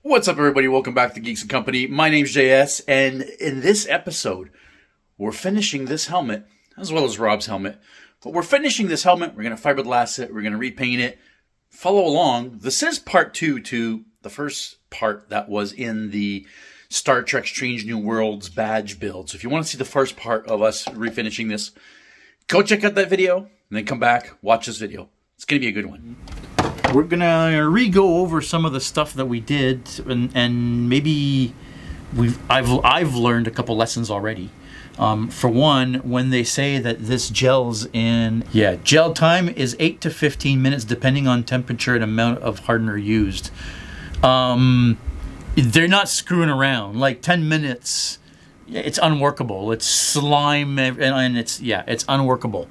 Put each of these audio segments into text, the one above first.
What's up, everybody? Welcome back to Geeks and Company. My name's JS, and in this episode, we're finishing this helmet, as well as Rob's helmet. But we're finishing this helmet. We're going to fiberglass it. We're going to repaint it. Follow along. This is part 2 to the first part that was in the Star Trek Strange New Worlds badge build. So if you want to see the first part of us refinishing this, go check out that video, and then come back, watch this video. It's going to be a good one. We're gonna re-go over some of the stuff that we did, and maybe I've learned a couple lessons already. For one, when they say that this gels in, gel time is 8 to 15 minutes depending on temperature and amount of hardener used. They're not screwing around. Like 10 minutes, it's unworkable. It's slime and it's unworkable.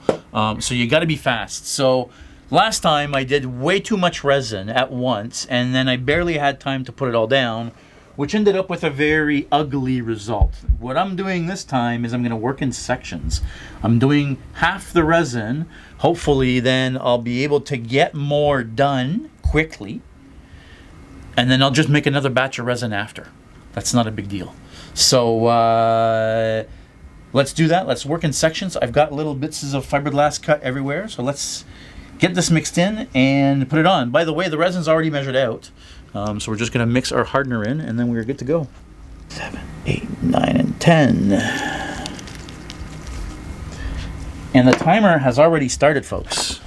So you got to be fast. So last time I did way too much resin at once, and then I barely had time to put it all down, which ended up with a very ugly result. What I'm doing this time is I'm going to work in sections. I'm doing half the resin. Hopefully then I'll be able to get more done quickly, and then I'll just make another batch of resin after. That's not a big deal. So let's do that. Let's work in sections. I've got little bits of fiberglass cut everywhere, so let's get this mixed in and put it on. By the way, the resin's already measured out, so we're just going to mix our hardener in, and then we're good to go. 7, 8, 9, and 10. And the timer has already started, folks.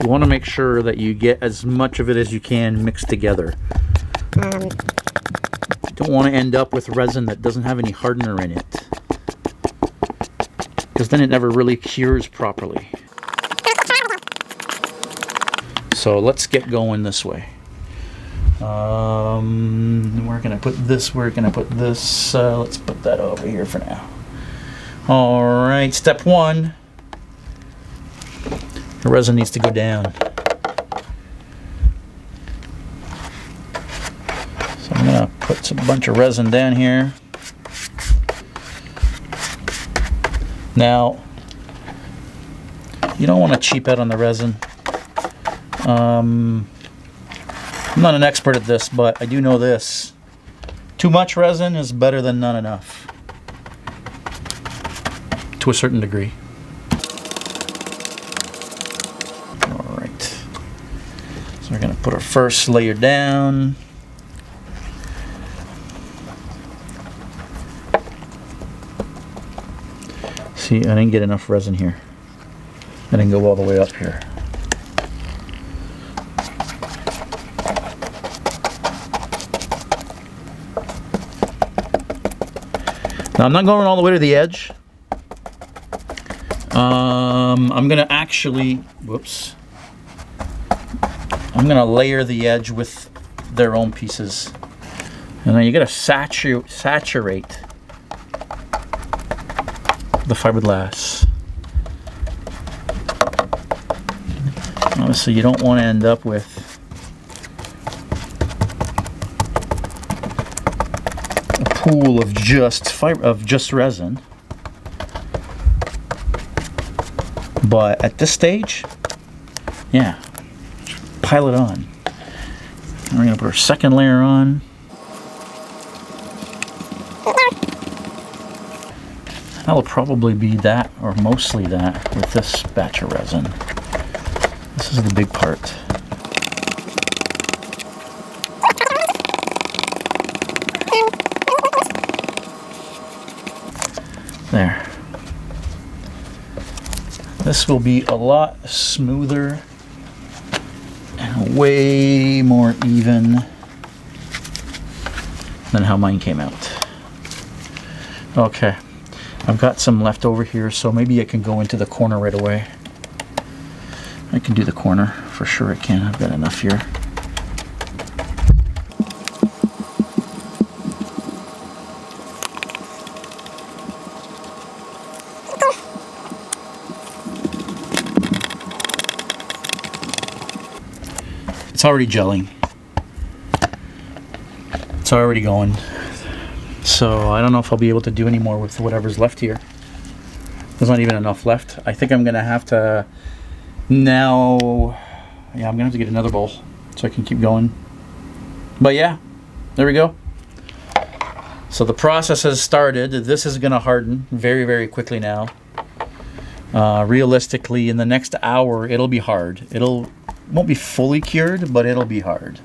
You want to make sure that you get as much of it as you can mixed together. You don't want to end up with resin that doesn't have any hardener in it, because then it never really cures properly. So let's get going this way. We're gonna put this, let's put that over here for now. Alright, step 1. The resin needs to go down. So I'm gonna put a bunch of resin down here. Now, you don't want to cheap out on the resin. I'm not an expert at this, but I do know this. Too much resin is better than not enough, to a certain degree. Alright. So we're going to put our first layer down. See, I didn't get enough resin here. I didn't go all the way up here. Now I'm not going all the way to the edge. I'm gonna actually, I'm gonna layer the edge with their own pieces. And then you gotta saturate the fiberglass. Obviously, you don't want to end up with a pool of just resin. But at this stage, pile it on. And we're gonna put our second layer on. That'll probably be that, or mostly that, with this batch of resin. This is the big part. There. This will be a lot smoother and way more even than how mine came out. Okay. I've got some left over here, so maybe I can go into the corner right away. I can do the corner, for sure I can. I've got enough here. It's already gelling. It's already going. So I don't know if I'll be able to do any more with whatever's left here. There's not even enough left. I think I'm gonna have to now Yeah, I'm gonna have to get another bowl so I can keep going. But yeah, there we go. So the process has started. This is gonna harden very, very quickly now. Realistically, in the next hour, it'll be hard. Won't be fully cured, but it'll be hard.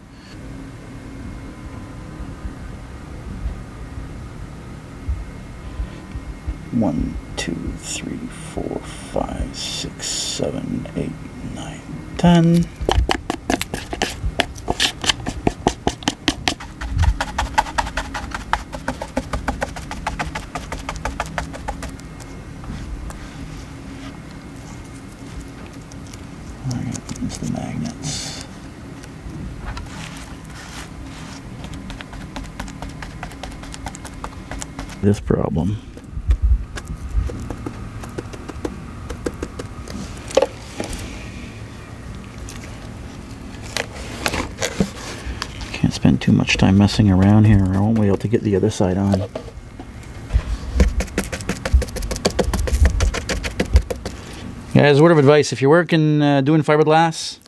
One, 2, 3, 4, 5, 6, 7, 8, 9, 10. There's the magnets. This problem. Can't spend too much time messing around here or I won't be able to get the other side on. Guys, word of advice, if you're working doing fiberglass,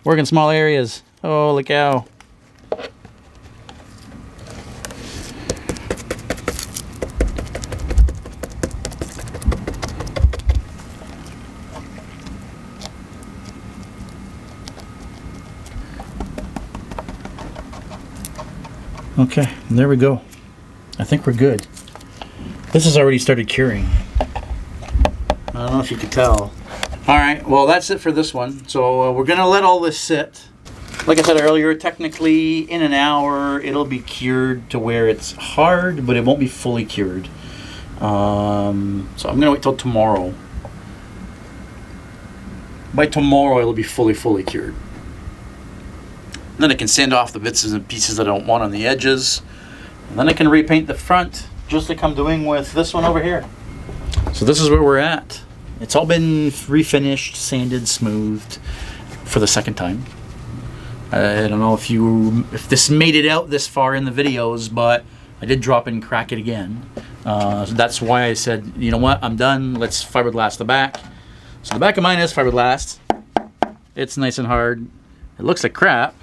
work in small areas. Holy cow. Okay, there we go. I think we're good. This has already started curing. I don't know if you could tell. Alright, well that's it for this one. So we're going to let all this sit. Like I said earlier, technically in an hour it'll be cured to where it's hard, but it won't be fully cured. So I'm going to wait till tomorrow. By tomorrow it'll be fully cured. Then I can sand off the bits and pieces that I don't want on the edges. And then I can repaint the front, just like I'm doing with this one over here. So this is where we're at. It's all been refinished, sanded, smoothed for the second time. I don't know if this made it out this far in the videos, but I did drop it and crack it again. So that's why I said, you know what, I'm done. Let's fiberglass the back. So the back of mine is fiberglassed. It's nice and hard. It looks like crap.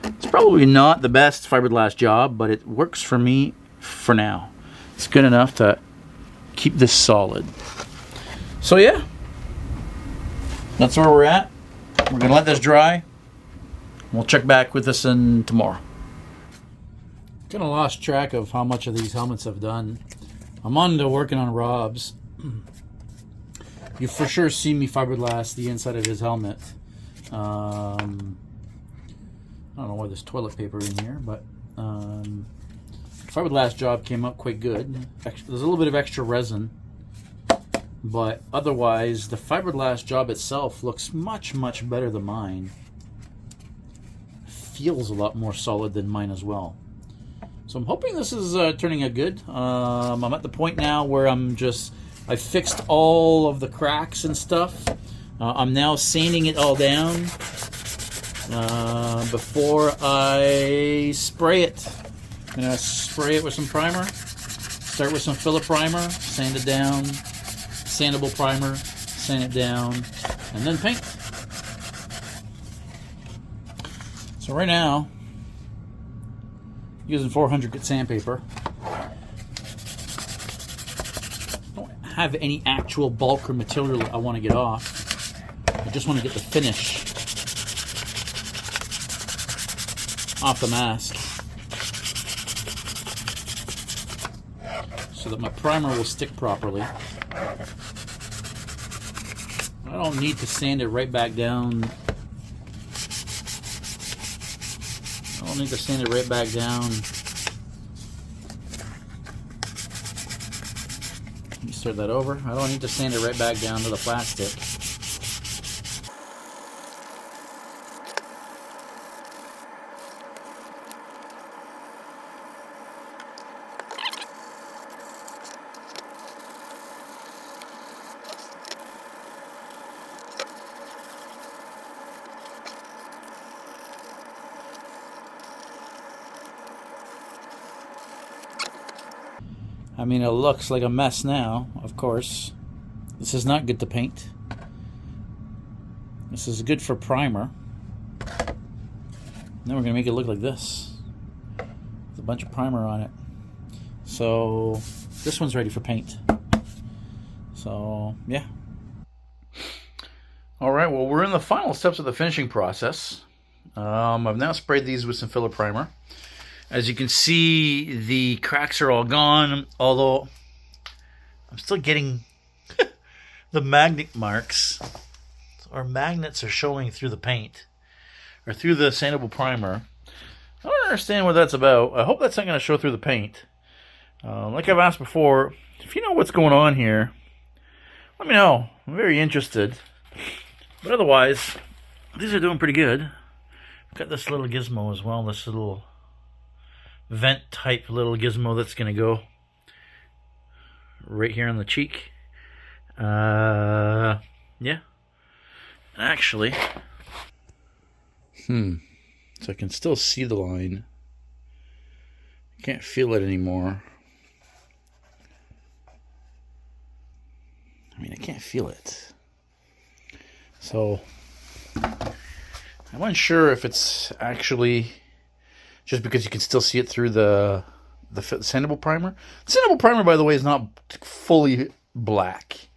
It's probably not the best fiberglass job, but it works for me for now. It's good enough to keep this solid. So yeah, that's where we're at. We're gonna let this dry. We'll check back with this in tomorrow. Kind of lost track of how much of these helmets I've done. I'm on to working on Rob's. You for sure see me fiberglass the inside of his helmet. I don't know why there's toilet paper in here, but fiberglass job came up quite good. There's a little bit of extra resin, but otherwise the fiberglass job itself looks much better than mine. Feels a lot more solid than mine as well. So I'm hoping this is turning out good. I'm at the point now where I fixed all of the cracks and stuff. I'm now sanding it all down before I spray it. I'm gonna spray it with some primer. Start with some filler primer, sand it down, sandable primer, sand it down, and then paint. So right now, using 400 grit sandpaper. Don't have any actual bulk or material I want to get off. I just want to get the finish off the mask so that my primer will stick properly. I don't need to sand it right back down. I don't need to sand it right back down. Let me start that over. I don't need to sand it right back down to the plastic. I mean, it looks like a mess now, of course. This is not good to paint. This is good for primer. Then we're going to make it look like this. With a bunch of primer on it. So this one's ready for paint. So, yeah. All right, well, we're in the final steps of the finishing process. I've now sprayed these with some filler primer. As you can see, the cracks are all gone, although I'm still getting the magnet marks. Our magnets are showing through the paint, or through the sandable primer. I don't understand what that's about. I hope that's not going to show through the paint. Like I've asked before, if you know what's going on here, let me know. I'm very interested. But otherwise, these are doing pretty good. I've got this little gizmo as well, this little vent type little gizmo that's going to go right here on the cheek. Yeah. Actually, so I can still see the line. I can't feel it anymore. I mean, I can't feel it. So, I'm unsure if it's actually just because you can still see it through the sandable primer. The sandable primer, by the way, is not fully black.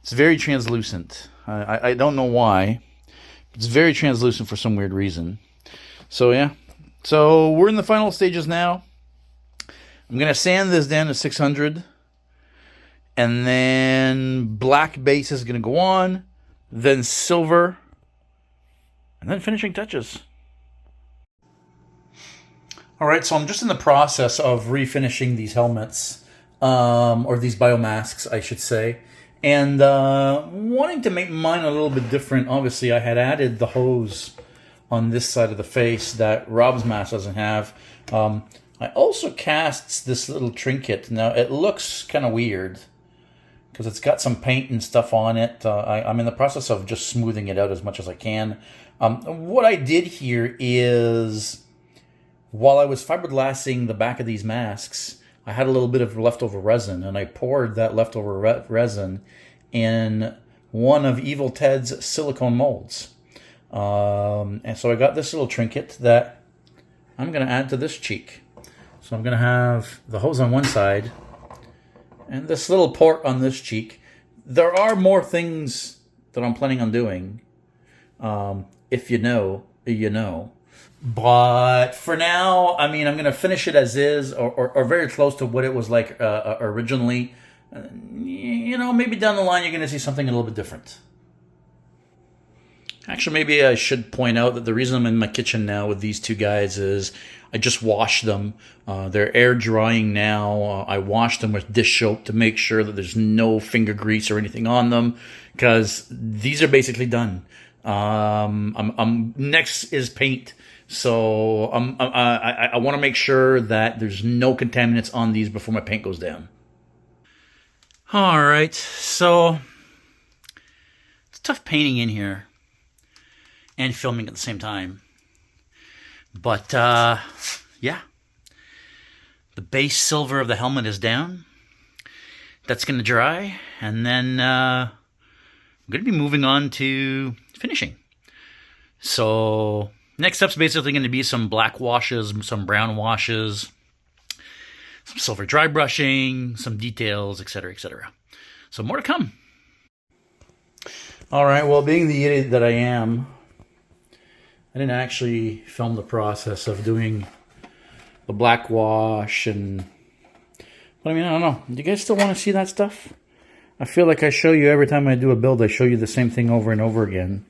It's very translucent. I don't know why. It's very translucent for some weird reason. So, yeah. So, we're in the final stages now. I'm going to sand this down to 600. And then black base is going to go on. Then silver. And then finishing touches. All right, so I'm just in the process of refinishing these helmets. Or these biomasks, I should say. And wanting to make mine a little bit different. Obviously, I had added the hose on this side of the face that Rob's mask doesn't have. I also cast this little trinket. Now, it looks kind of weird because it's got some paint and stuff on it. I'm in the process of just smoothing it out as much as I can. What I did here is, while I was fiberglassing the back of these masks, I had a little bit of leftover resin, and I poured that leftover resin in one of Evil Ted's silicone molds. And so I got this little trinket that I'm going to add to this cheek. So I'm going to have the hose on one side and this little port on this cheek. There are more things that I'm planning on doing. If you know, you know. But for now, I mean, I'm going to finish it as is, or very close to what it was like originally. You know, maybe down the line you're going to see something a little bit different. Actually, maybe I should point out that the reason I'm in my kitchen now with these two guys is I just washed them. They're air drying now. I washed them with dish soap to make sure that there's no finger grease or anything on them, because these are basically done. Next is paint. So I want to make sure that there's no contaminants on these before my paint goes down. All right, so it's tough painting in here and filming at the same time. But yeah, the base silver of the helmet is down. That's going to dry, and then I'm going to be moving on to finishing. So next up's basically going to be some black washes, some brown washes, some silver dry brushing, some details, etc., etc. So more to come. All right, well, being the idiot that I am, I didn't actually film the process of doing the black wash and... But I mean, I don't know. Do you guys still want to see that stuff? I feel like I show you every time I do a build, I show you the same thing over and over again.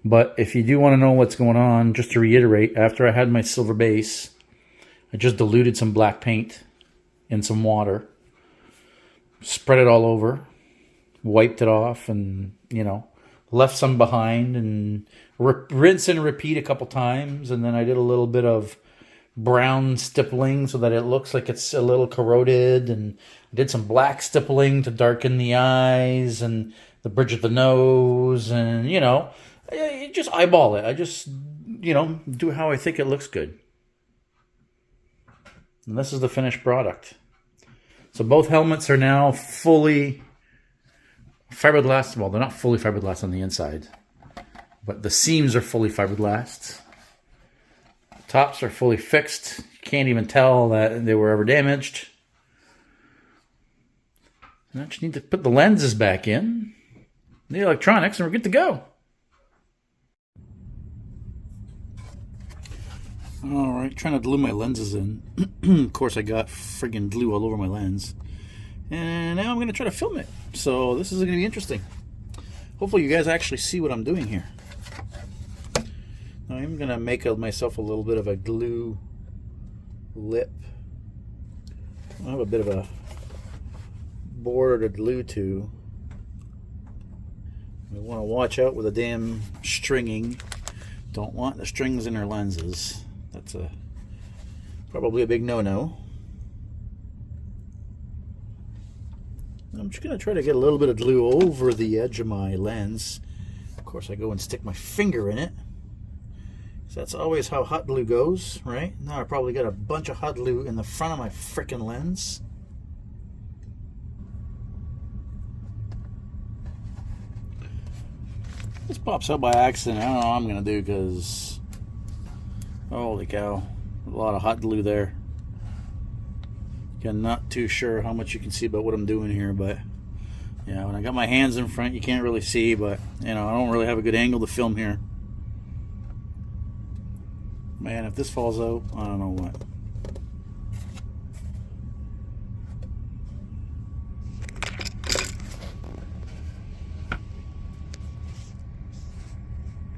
But if you do want to know what's going on, just to reiterate, after I had my silver base, I just diluted some black paint in some water, spread it all over, wiped it off, and, you know, left some behind, and rinse and repeat a couple times. And then I did a little bit of brown stippling so that it looks like it's a little corroded, and I did some black stippling to darken the eyes and the bridge of the nose, and, you know, you just eyeball it. I just, you know, do how I think it looks good. And this is the finished product. So both helmets are now fully fiberglass. Well, they're not fully fiberglass on the inside, but the seams are fully fiberglass. Tops are fully fixed. You can't even tell that they were ever damaged. I just need to put the lenses back in, the electronics, and we're good to go. Alright, trying to glue my lenses in. Of course, I got friggin' glue all over my lens. And now I'm going to try to film it. So this is going to be interesting. Hopefully you guys actually see what I'm doing here. I'm going to make myself a little bit of a glue lip. I have a bit of a border to glue to. We want to watch out with the damn stringing. Don't want the strings in our lenses. That's probably a big no-no. I'm just going to try to get a little bit of glue over the edge of my lens. Of course, I go and stick my finger in it. So that's always how hot glue goes, right? Now I probably got a bunch of hot glue in the front of my frickin' lens. This pops out by accident. I don't know what I'm going to do because... holy cow. A lot of hot glue there. Again, not too sure how much you can see about what I'm doing here, but... yeah, when I got my hands in front, you can't really see, but, you know, I don't really have a good angle to film here. Man, if this falls out, I don't know what.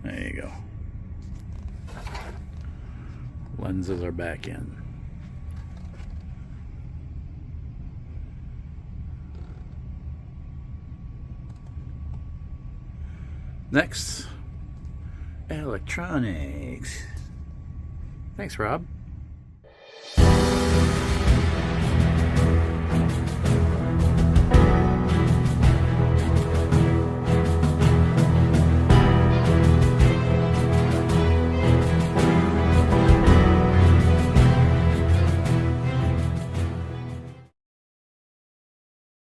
There you go. Lenses are back in. Next, electronics. Thanks, Rob.